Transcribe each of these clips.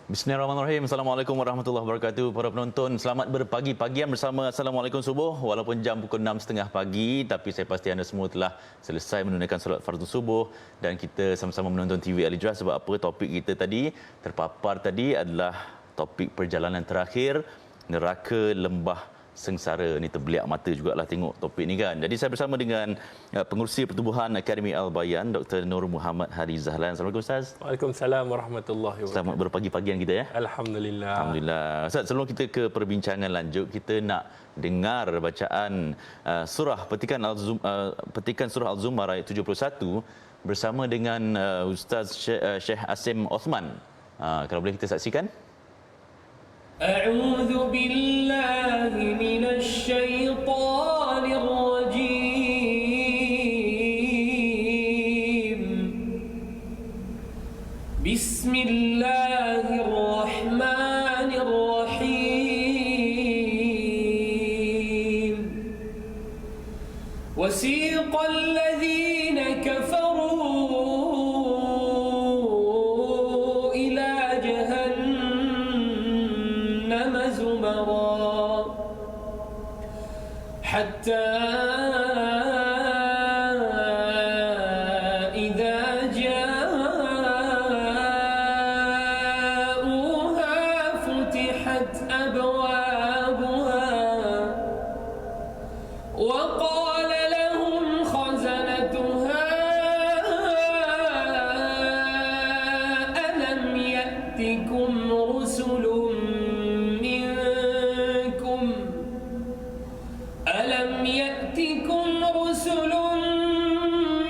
Bismillahirrahmanirrahim. Assalamualaikum warahmatullahi wabarakatuh. Para penonton, selamat berpagi-pagian bersama Assalamualaikum Subuh. Walaupun jam pukul 6.30 pagi, tapi saya pasti anda semua telah selesai menunaikan solat fardu subuh dan kita sama-sama menonton TV Al Hijrah. Sebab apa, topik kita tadi terpapar tadi adalah topik perjalanan terakhir neraka lembah sengsara. Ni terbeliak mata jugalah tengok topik ni kan. Jadi saya bersama dengan pengurusi pertubuhan Akademi Al-Bayan, Dr. Nur Muhammad Hari Zahlan. Assalamualaikum Ustaz. Waalaikumsalam warahmatullahi wabarakatuh. Selamat berpagi-pagian kita ya. Alhamdulillah. Alhamdulillah. Ustaz, sebelum kita ke perbincangan lanjut, kita nak dengar bacaan petikan surah Al-Zumar ayat 71 bersama dengan Ustaz Syekh Asim Osman. Kalau boleh kita saksikan. أعوذ بالله من الشيطان الرجيم بسم الله الرحمن الرحيم وسيق الذين كفروا إلى جهنم زمرا حتى إذا جاءوها فتحت أبوابها وقال لهم خزنتها ألم يأتكم رسل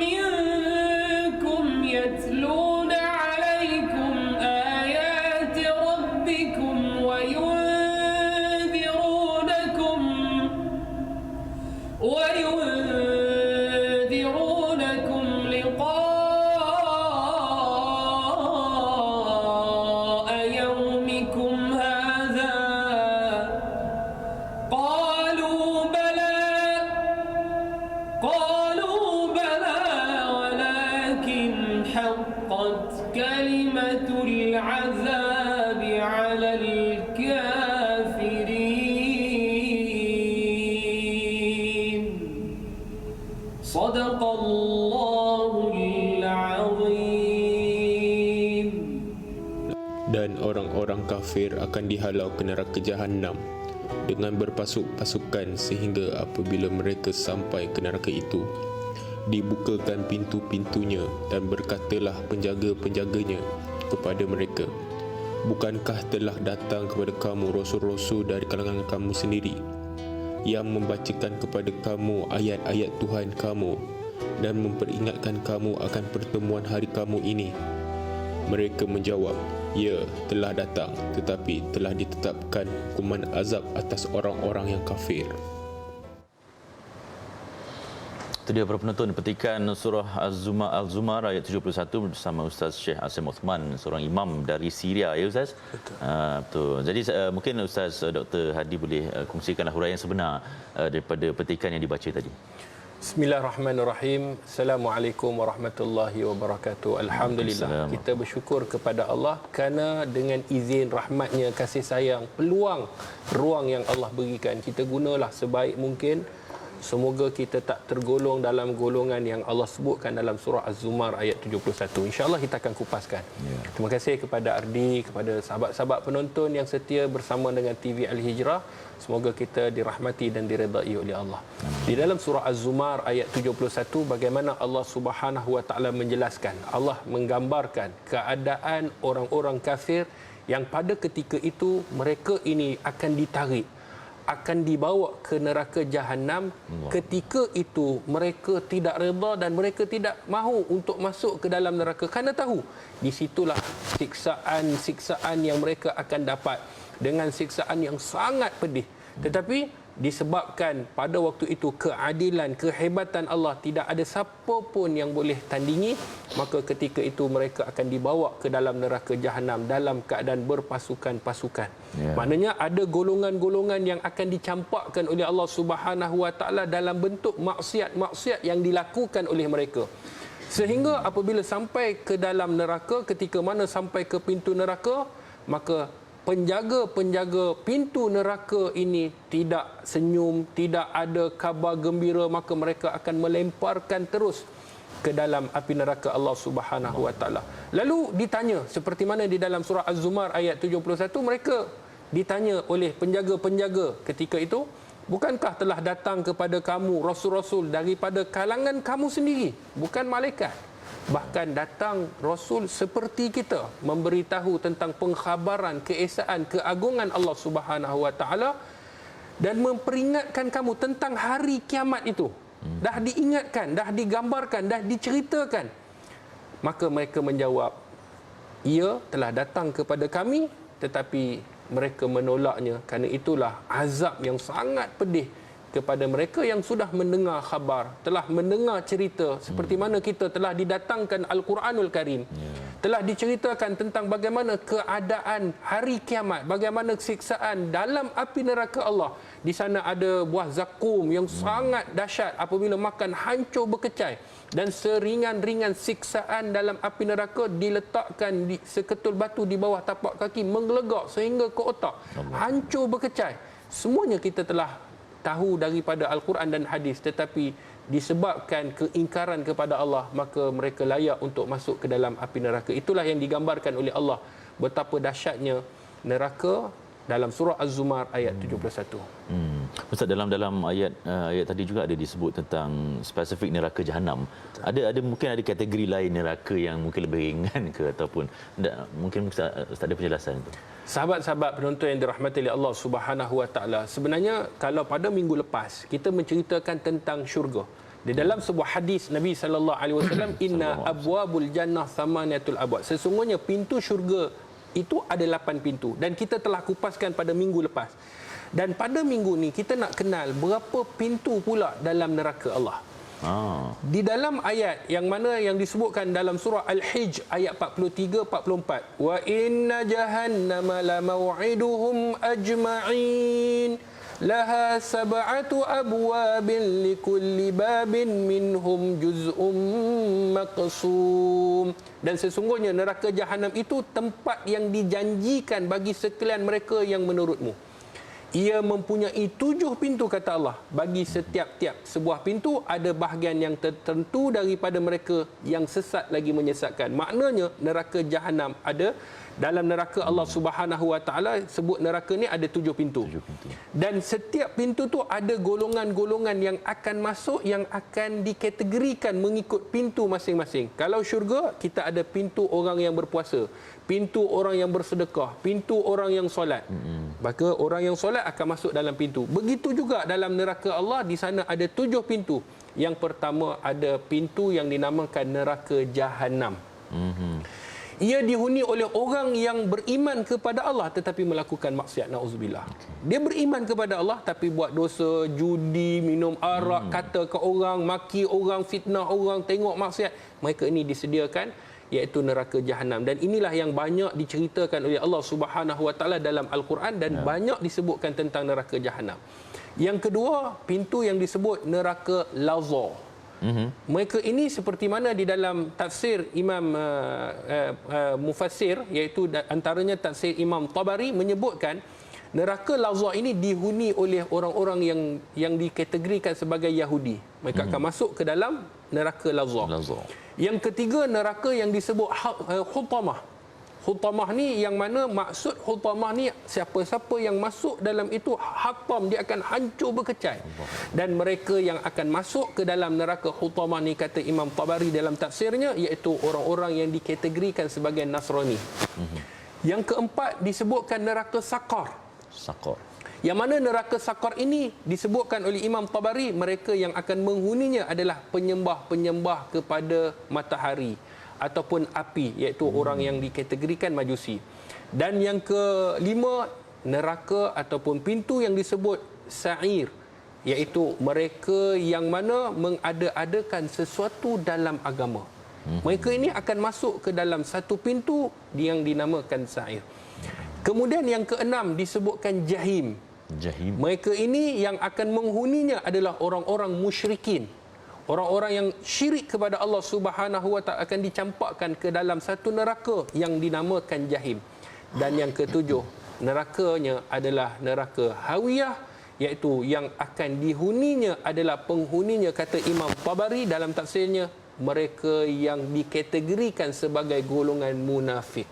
منكم يتلون عليكم آيات ربكم وينذرونكم لقاء يومكم هذا قالوا بلى ولكن حقت كلمة العذاب على الكافرين صدق الله العظيم. Dan orang-orang kafir akan dihalau ke neraka Jahannam dengan berpasuk-pasukan sehingga apabila mereka sampai ke neraka itu, dibukakan pintu-pintunya dan berkatalah penjaga-penjaganya kepada mereka, bukankah telah datang kepada kamu rasul-rasul dari kalangan kamu sendiri yang membacakan kepada kamu ayat-ayat Tuhan kamu dan memperingatkan kamu akan pertemuan hari kamu ini? Mereka menjawab, ya, telah datang, tetapi telah ditetapkan hukuman azab atas orang-orang yang kafir. Itu dia para penonton, petikan surah Al-Zumar ayat 71 bersama Ustaz Syekh Asim Osman, seorang imam dari Syria, ya Ustaz? Betul. Jadi mungkin Ustaz Dr. Hadi boleh kongsikanlah huraian sebenar daripada petikan yang dibaca tadi. Bismillahirrahmanirrahim. Assalamualaikum warahmatullahi wabarakatuh. Alhamdulillah, kita bersyukur kepada Allah kerana dengan izin rahmatnya, kasih sayang, ruang yang Allah berikan, kita gunalah sebaik mungkin. Semoga kita tak tergolong dalam golongan yang Allah sebutkan dalam surah Az-Zumar ayat 71. InsyaAllah kita akan kupaskan. Terima kasih kepada Ardi, kepada sahabat-sahabat penonton yang setia bersama dengan TV Al Hijrah. Semoga kita dirahmati dan diredai oleh Allah. Di dalam surah Az-Zumar ayat 71, bagaimana Allah Subhanahu Wa Taala menjelaskan, Allah menggambarkan keadaan orang-orang kafir yang pada ketika itu mereka ini akan ditarik, akan dibawa ke neraka Jahannam. Ketika itu mereka tidak redha dan mereka tidak mahu untuk masuk ke dalam neraka kerana tahu di situlah siksaan yang mereka akan dapat, dengan siksaan yang sangat pedih. Tetapi disebabkan pada waktu itu keadilan, kehebatan Allah, tidak ada siapa pun yang boleh tandingi, maka ketika itu mereka akan dibawa ke dalam neraka Jahannam dalam keadaan berpasukan-pasukan. Maknanya ada golongan-golongan yang akan dicampakkan oleh Allah Subhanahu Wa Taala dalam bentuk maksiat-maksiat yang dilakukan oleh mereka. Sehingga apabila sampai ke dalam neraka, ketika mana sampai ke pintu neraka, maka penjaga-penjaga pintu neraka ini tidak senyum, tidak ada kabar gembira, maka mereka akan melemparkan terus ke dalam api neraka Allah Subhanahu wa taala. Lalu ditanya seperti mana di dalam surah Az-Zumar ayat 71, mereka ditanya oleh penjaga-penjaga ketika itu, bukankah telah datang kepada kamu rasul-rasul daripada kalangan kamu sendiri, bukan malaikat? Bahkan datang rasul seperti kita memberitahu tentang pengkhabaran keesaan keagungan Allah Subhanahu wa taala dan memperingatkan kamu tentang hari kiamat itu. Dah diingatkan, dah digambarkan, dah diceritakan. Maka mereka menjawab, ia telah datang kepada kami, tetapi mereka menolaknya kerana itulah azab yang sangat pedih kepada mereka yang sudah mendengar khabar, telah mendengar cerita seperti mana kita telah didatangkan Al-Quranul Karim. Telah diceritakan tentang bagaimana keadaan hari kiamat, bagaimana siksaan dalam api neraka Allah. Di sana ada buah zakum yang sangat dahsyat, apabila makan hancur berkecai, dan seringan-ringan siksaan dalam api neraka diletakkan di seketul batu di bawah tapak kaki, menggelegak sehingga ke otak, hancur berkecai. Semuanya kita telah tahu daripada Al-Quran dan hadis, tetapi disebabkan keingkaran kepada Allah, maka mereka layak untuk masuk ke dalam api neraka. Itulah yang digambarkan oleh Allah betapa dahsyatnya neraka dalam surah Az-Zumar ayat 71. Ustaz, dalam ayat tadi juga ada disebut tentang spesifik neraka Jahanam. Ada mungkin ada kategori lain neraka yang mungkin lebih ringan ke, ataupun mungkin Ustaz ada penjelasan itu. Sahabat-sahabat penonton yang dirahmati oleh Allah Subhanahu wa taala, sebenarnya kalau pada minggu lepas kita menceritakan tentang syurga, di dalam sebuah hadis Nabi sallallahu alaihi wasallam, inna abwabul jannah thamaniyatul abwab, sesungguhnya pintu syurga itu ada 8 pintu, dan kita telah kupaskan pada minggu lepas. Dan pada minggu ni kita nak kenal berapa pintu pula dalam neraka Allah. Di dalam ayat yang mana yang disebutkan dalam surah Al-Hijr ayat 43-44, wa inna jahannama la maw'iduhum ajma'in laha sab'atu abwabin likulli babin minhum juz'um maqsum. Dan sesungguhnya neraka Jahanam itu tempat yang dijanjikan bagi sekalian mereka yang menurutmu. Ia mempunyai 7 pintu, kata Allah. Bagi setiap-tiap sebuah pintu ada bahagian yang tertentu daripada mereka yang sesat lagi menyesatkan. Maknanya neraka Jahanam ada, dalam neraka Allah Subhanahu wa taala sebut neraka ni ada 7 pintu. Dan setiap pintu tu ada golongan-golongan yang akan masuk, yang akan dikategorikan mengikut pintu masing-masing. Kalau syurga, kita ada pintu orang yang berpuasa, pintu orang yang bersedekah, pintu orang yang solat. Maka orang yang solat akan masuk dalam pintu. Begitu juga dalam neraka Allah, di sana ada 7 pintu. Yang pertama ada pintu yang dinamakan neraka Jahanam. Ia dihuni oleh orang yang beriman kepada Allah tetapi melakukan maksiat, na'udzubillah. Dia beriman kepada Allah tapi buat dosa, judi, minum arak, kata ke orang, maki orang, fitnah orang, tengok maksiat. Mereka ini disediakan iaitu neraka Jahanam. Dan inilah yang banyak diceritakan oleh Allah Subhanahu wa taala dalam Al-Quran, dan banyak disebutkan tentang neraka Jahanam. Yang kedua, pintu yang disebut neraka Lazza. Mereka ini seperti mana di dalam tafsir Imam Mufassir, iaitu antaranya tafsir Imam Tabari, menyebutkan neraka Lazza ini dihuni oleh orang-orang yang dikategorikan sebagai Yahudi. Mereka akan masuk ke dalam neraka Lazza. Yang ketiga, neraka yang disebut Hutamah. Hutamah ni yang mana maksud Hutamah ni, siapa-siapa yang masuk dalam itu hatam, dia akan hancur berkecai. Dan mereka yang akan masuk ke dalam neraka Hutamah ni, kata Imam Tabari dalam tafsirnya, iaitu orang-orang yang dikategorikan sebagai Nasrani. Yang keempat disebutkan neraka Saqar. Yang mana neraka Saqar ini disebutkan oleh Imam Tabari, mereka yang akan menghuninya adalah penyembah-penyembah kepada matahari ataupun api, iaitu orang yang dikategorikan Majusi. Dan yang kelima, neraka ataupun pintu yang disebut Sa'ir, iaitu mereka yang mana mengada-adakan sesuatu dalam agama. Mereka ini akan masuk ke dalam satu pintu yang dinamakan Sa'ir. Kemudian yang keenam disebutkan Jahim. Mereka ini yang akan menghuninya adalah orang-orang musyrikin. Orang-orang yang syirik kepada Allah Subhanahu wa taala akan dicampakkan ke dalam satu neraka yang dinamakan Jahim. Dan yang ketujuh, nerakanya adalah neraka hawiyah, iaitu yang akan dihuninya adalah penghuninya, kata Imam Tabari dalam tafsirnya, mereka yang dikategorikan sebagai golongan munafik.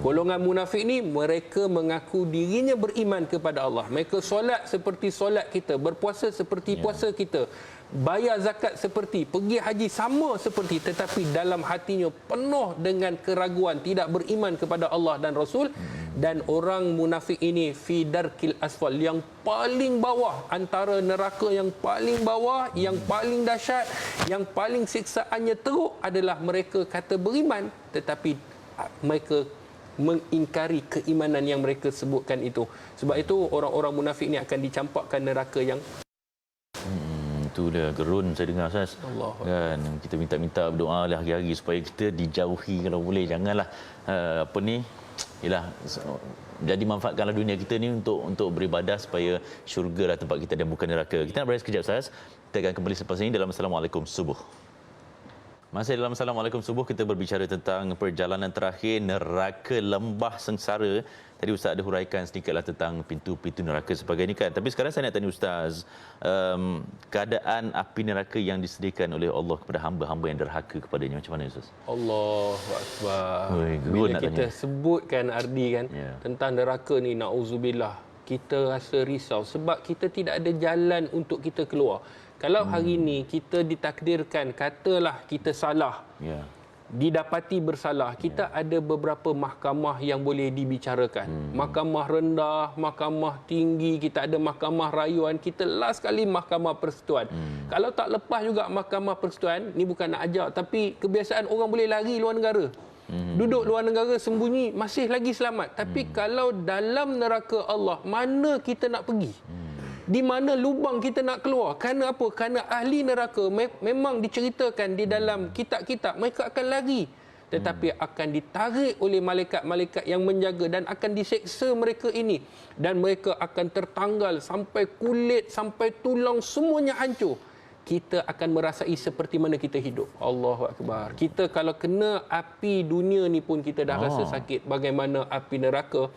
Golongan munafik ni mereka mengaku dirinya beriman kepada Allah. Mereka solat seperti solat kita, berpuasa seperti puasa kita, bayar zakat seperti, pergi haji sama seperti, tetapi dalam hatinya penuh dengan keraguan, tidak beriman kepada Allah dan Rasul. Dan orang munafik ini fi darkil asfal, yang paling bawah, antara neraka yang paling bawah, yang paling dahsyat, yang paling siksaannya teruk adalah mereka kata beriman tetapi mereka mengingkari keimanan yang mereka sebutkan itu. Sebab itu orang-orang munafik ni akan dicampakkan neraka yang itu dia gerun saya dengar Ustaz. Kan kita minta berdoa lah hari-hari supaya kita dijauhi kalau boleh, janganlah jadi manfaatkanlah dunia kita ni untuk beribadah supaya syurga lah tempat kita dan bukan neraka. Kita nak berehat sekejap Ustaz. Kita akan kembali selepas ini dalam Assalamualaikum Subuh. Masih dalam Assalamualaikum Subuh, kita berbicara tentang perjalanan terakhir neraka lembah sengsara. Tadi Ustaz ada huraikan sedikitlah tentang pintu-pintu neraka sebagainya kan. Tapi sekarang saya nak tanya Ustaz, keadaan api neraka yang disediakan oleh Allah kepada hamba-hamba yang derhaka kepadanya, macam mana Ustaz? Allahu Akbar. Bila kita sebutkan Ardi kan, tentang neraka ni, na'udzubillah, kita rasa risau sebab kita tidak ada jalan untuk kita keluar. Kalau hari ini kita ditakdirkan, katalah kita salah, didapati bersalah, kita ada beberapa mahkamah yang boleh dibicarakan. Mahkamah rendah, mahkamah tinggi, kita ada mahkamah rayuan, kita last kali mahkamah persekutuan. Kalau tak lepas juga mahkamah persekutuan, ni bukan nak ajak, tapi kebiasaan orang boleh lari luar negara. Duduk luar negara sembunyi, masih lagi selamat. Tapi kalau dalam neraka Allah, mana kita nak pergi? Di mana lubang kita nak keluar? Kerana apa? Kerana ahli neraka memang diceritakan di dalam kitab-kitab, mereka akan lari, tetapi akan ditarik oleh malaikat-malaikat yang menjaga dan akan diseksa mereka ini, dan mereka akan tertanggal sampai kulit, sampai tulang, semuanya hancur. Kita akan merasai seperti mana kita hidup. Allahu Akbar. Kita kalau kena api dunia ni pun kita dah rasa sakit, bagaimana api neraka?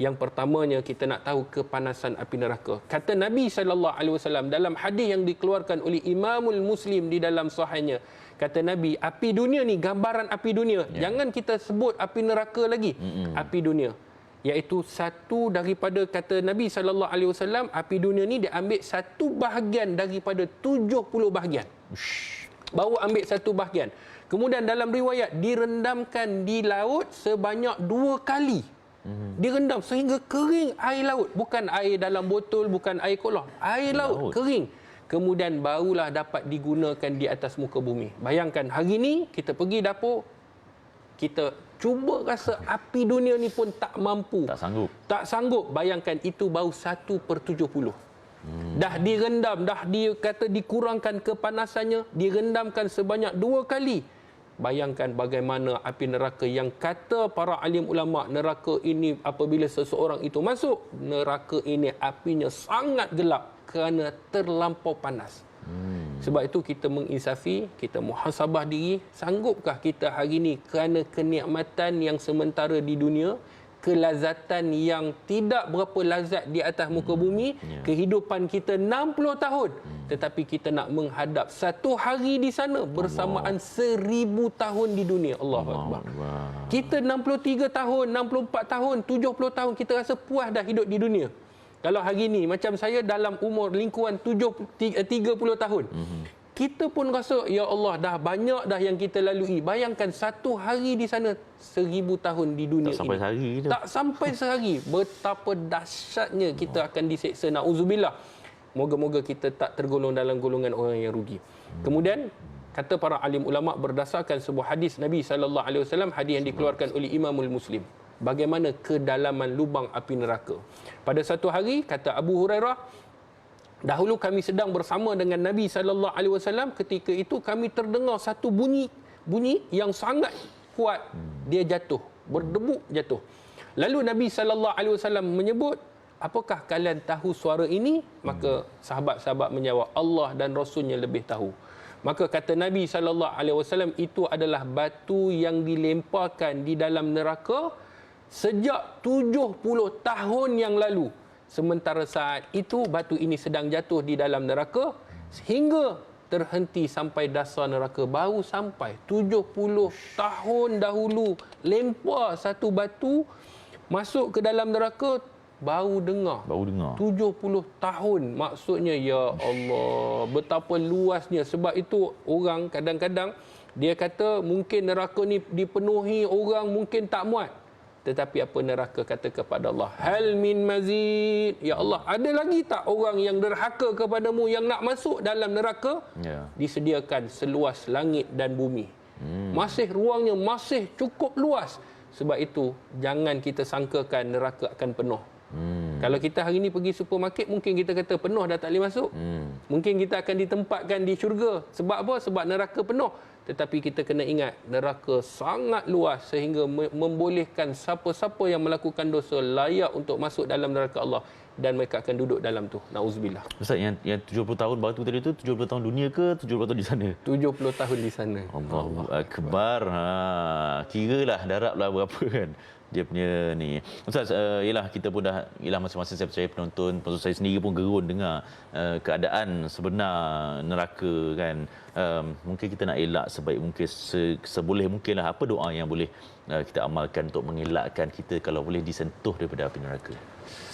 Yang pertamanya kita nak tahu kepanasan api neraka. Kata Nabi SAW dalam hadis yang dikeluarkan oleh Imamul Muslim di dalam sahihnya, kata Nabi, api dunia ni, gambaran api dunia, jangan kita sebut api neraka lagi, api dunia, iaitu satu daripada, kata Nabi SAW, api dunia ni diambil satu bahagian daripada 70 bahagian. Baru ambil satu bahagian. Kemudian dalam riwayat direndamkan di laut sebanyak 2 kali. Direndam sehingga kering air laut, bukan air dalam botol, bukan air kolah, air laut kering. Kemudian barulah dapat digunakan di atas muka bumi. Bayangkan hari ni kita pergi dapur, kita cuba rasa api dunia ni pun tak mampu, tak sanggup. Bayangkan itu baru 1/70. Dah direndam, dah dikata dikurangkan kepanasannya, direndamkan sebanyak 2 kali. Bayangkan bagaimana api neraka yang kata para alim ulama, neraka ini apabila seseorang itu masuk, neraka ini apinya sangat gelap kerana terlampau panas. Sebab itu kita menginsafi, kita muhasabah diri, sanggupkah kita hari ini kerana kenikmatan yang sementara di dunia, kelazatan yang tidak berapa lazat di atas muka bumi, kehidupan kita 60 tahun, tetapi kita nak menghadap satu hari di sana bersamaan 1000 tahun di dunia. Allahu Akbar. Kita 63 tahun, 64 tahun, 70 tahun, kita rasa puas dah hidup di dunia. Kalau hari ni macam saya dalam umur lingkungan 30 tahun, kita pun rasa, ya Allah, dah banyak dah yang kita lalui. Bayangkan satu hari di sana, 1000 tahun di dunia tak sampai ini. Sehari tu. Tak sampai sehari. Betapa dahsyatnya kita akan diseksa. Na'udzubillah. Moga-moga kita tak tergolong dalam golongan orang yang rugi. Kemudian, kata para alim ulama berdasarkan sebuah hadis Nabi SAW, hadis yang dikeluarkan oleh Imamul Muslim, bagaimana kedalaman lubang api neraka. Pada satu hari, kata Abu Hurairah, dahulu kami sedang bersama dengan Nabi SAW, ketika itu kami terdengar satu bunyi yang sangat kuat. Dia jatuh, berdebuk jatuh. Lalu Nabi SAW menyebut, apakah kalian tahu suara ini? Maka sahabat-sahabat menjawab, Allah dan Rasulnya lebih tahu. Maka kata Nabi SAW, itu adalah batu yang dilemparkan di dalam neraka sejak 70 tahun yang lalu. Sementara saat itu batu ini sedang jatuh di dalam neraka sehingga terhenti sampai dasar neraka. Baru sampai 70 tahun dahulu lempar satu batu masuk ke dalam neraka, baru dengar. 70 tahun. Maksudnya, ya Allah, betapa luasnya. Sebab itu orang kadang-kadang dia kata mungkin neraka ni dipenuhi orang mungkin tak muat. Tetapi apa neraka kata kepada Allah, hal min mazid, ya Allah, ada lagi tak orang yang derhaka kepadamu yang nak masuk dalam neraka? Disediakan seluas langit dan bumi. Masih ruangnya masih cukup luas. Sebab itu jangan kita sangkakan neraka akan penuh. Kalau kita hari ni pergi supermarket, mungkin kita kata penuh dah tak boleh masuk. Mungkin kita akan ditempatkan di syurga. Sebab apa? Sebab neraka penuh. Tetapi kita kena ingat, neraka sangat luas sehingga membolehkan siapa-siapa yang melakukan dosa layak untuk masuk dalam neraka Allah, dan mereka akan duduk dalam tu. Nauzubillah. Ustaz, yang 70 tahun batu tadi tu 70 tahun dunia ke 70 tahun di sana? 70 tahun di sana. Allahu akbar. Kiralah darablah berapa kan dia punya ni. Ustaz, yalah kita pun dah, yalah masing-masing saya percaya penonton, pasal saya sendiri pun gerun dengar keadaan sebenar neraka kan. Mungkin kita nak elak sebaik mungkin, seboleh mungkinlah. Apa doa yang boleh kita amalkan untuk mengelakkan kita kalau boleh disentuh daripada api neraka?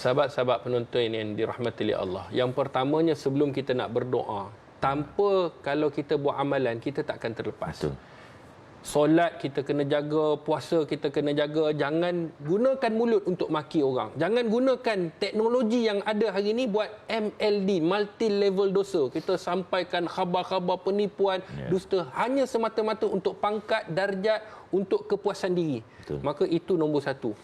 Sahabat-sahabat penonton yang dirahmati oleh Allah, yang pertamanya sebelum kita nak berdoa, tanpa kalau kita buat amalan, kita takkan terlepas. Betul. Solat kita kena jaga, puasa kita kena jaga. Jangan gunakan mulut untuk maki orang. Jangan gunakan teknologi yang ada hari ini buat MLD, multi level dosa. Kita sampaikan khabar-khabar penipuan, dusta hanya semata-mata untuk pangkat, darjat, untuk kepuasan diri. Betul. Maka itu nombor satu.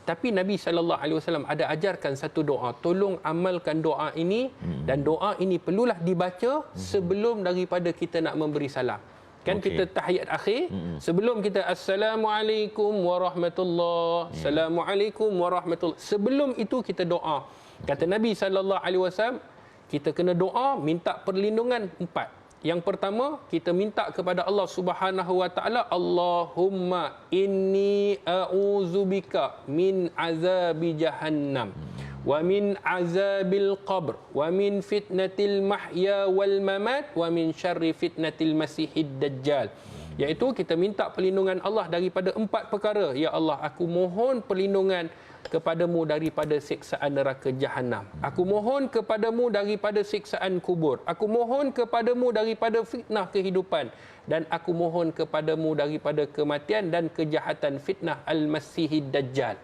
Tapi Nabi SAW ada ajarkan satu doa. Tolong amalkan doa ini, dan doa ini perlulah dibaca sebelum daripada kita nak memberi salam. Kan kita tahiyat akhir, sebelum kita Assalamualaikum warahmatullahi, Assalamualaikum warahmatullahi, sebelum itu kita doa. Kata Nabi SAW, kita kena doa minta perlindungan 4. Yang pertama, kita minta kepada Allah Subhanahu wa taala, Allahumma inni a'udzubika min azabi jahannam wa min azabil qabr wa min fitnatil mahya wal mamat wa min syarri fitnatil masihid dajjal. Iaitu kita minta perlindungan Allah daripada 4 perkara. Ya Allah, aku mohon perlindungan kepadamu daripada siksaan neraka jahanam. Aku mohon kepadamu daripada siksaan kubur. Aku mohon kepadamu daripada fitnah kehidupan. Dan aku mohon kepadamu daripada kematian dan kejahatan fitnah al-masihid dajjal.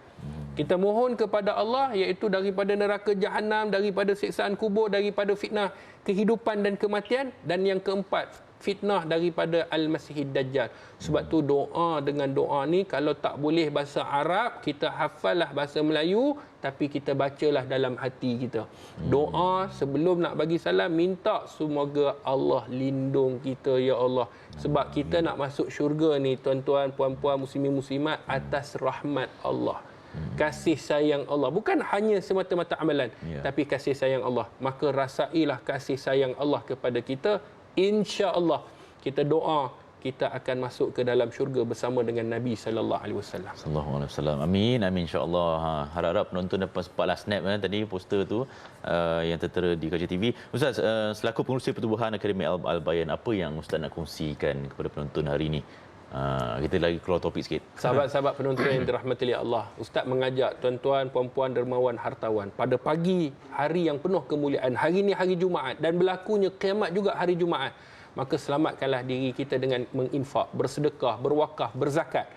Kita mohon kepada Allah iaitu daripada neraka jahanam, daripada siksaan kubur, daripada fitnah kehidupan dan kematian, dan yang keempat, fitnah daripada al-masihid dajjal. Sebab tu doa dengan doa ni, kalau tak boleh bahasa Arab, kita hafallah bahasa Melayu, tapi kita bacalah dalam hati kita. Doa sebelum nak bagi salam, minta semoga Allah lindung kita, ya Allah. Sebab kita nak masuk syurga ni, tuan-tuan, puan-puan, muslimin muslimat, atas rahmat Allah. Kasih sayang Allah, bukan hanya semata-mata amalan, tapi kasih sayang Allah. Maka rasailah kasih sayang Allah kepada kita. Insya-Allah kita doa, kita akan masuk ke dalam syurga bersama dengan Nabi sallallahu alaihi wasallam. Sallallahu alaihi wasallam. Amin, amin, insya-Allah. Harap-harap penonton dapat sempatlah snap tadi poster tu yang tertera di Kaca TV. Ustaz, selaku pengurusi pertubuhan Akademi Al-Bayan, apa yang Ustaz nak kongsikan kepada penonton hari ini? Kita lagi keluar topik sikit. Sahabat-sahabat penonton yang dirahmati oleh Allah, Ustaz mengajak tuan-tuan, puan-puan, dermawan, hartawan, pada pagi hari yang penuh kemuliaan, hari ini hari Jumaat dan berlakunya kiamat juga hari Jumaat, maka selamatkanlah diri kita dengan menginfak, bersedekah, berwakaf, berzakat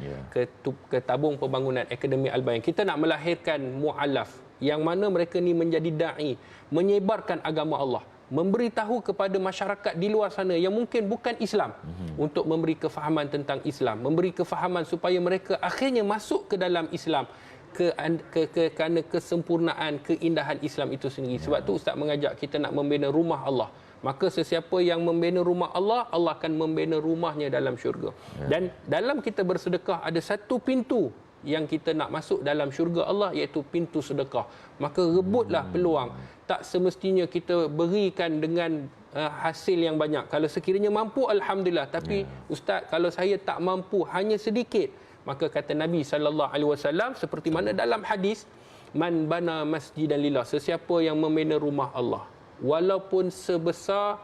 ke tabung pembangunan Akademi Al-Bayan. Kita nak melahirkan mu'alaf yang mana mereka ni menjadi da'i, menyebarkan agama Allah, memberitahu kepada masyarakat di luar sana yang mungkin bukan Islam, untuk memberi kefahaman tentang Islam, memberi kefahaman supaya mereka akhirnya masuk ke dalam Islam, kerana kesempurnaan, keindahan Islam itu sendiri. Sebab tu Ustaz mengajak kita nak membina rumah Allah. Maka sesiapa yang membina rumah Allah, Allah akan membina rumahnya dalam syurga. Dan dalam kita bersedekah, ada satu pintu yang kita nak masuk dalam syurga Allah, iaitu pintu sedekah. Maka rebutlah peluang. Tak semestinya kita berikan dengan hasil yang banyak. Kalau sekiranya mampu, alhamdulillah. Tapi Ustaz, kalau saya tak mampu, hanya sedikit, Maka kata Nabi sallallahu alaihi wasallam seperti mana dalam hadis, man bana masjidan lillah, sesiapa yang membina rumah Allah walaupun sebesar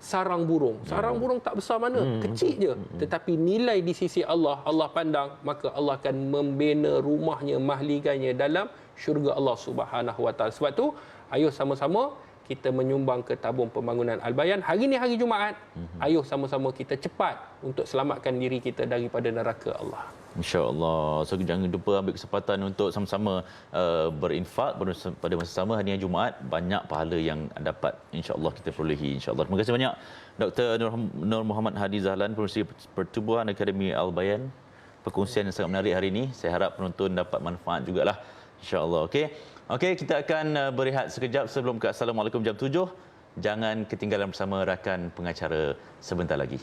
sarang burung. Sarang burung tak besar mana, kecil je. Tetapi nilai di sisi Allah, Allah pandang, maka Allah akan membina rumahnya, mahligannya dalam syurga Allah Subhanahu Wa Taala. Sebab tu, ayo sama-sama kita menyumbang ke tabung pembangunan Al-Bayan. Hari ni hari Jumaat, ayo sama-sama kita cepat untuk selamatkan diri kita daripada neraka Allah. InsyaAllah. So jangan lupa ambil kesempatan untuk sama-sama berinfak pada masa sama hari Jumaat. Banyak pahala yang dapat insyaAllah kita perolehi. InsyaAllah. Terima kasih banyak Dr. Nur Muhammad Hadi Zahlan, Pengurusi Pertubuhan Akademi Al-Bayan. Perkongsian yang sangat menarik hari ini. Saya harap penonton dapat manfaat jugalah. InsyaAllah. Okey, kita akan berehat sekejap sebelum ke Assalamualaikum jam 7. Jangan ketinggalan bersama rakan pengacara sebentar lagi.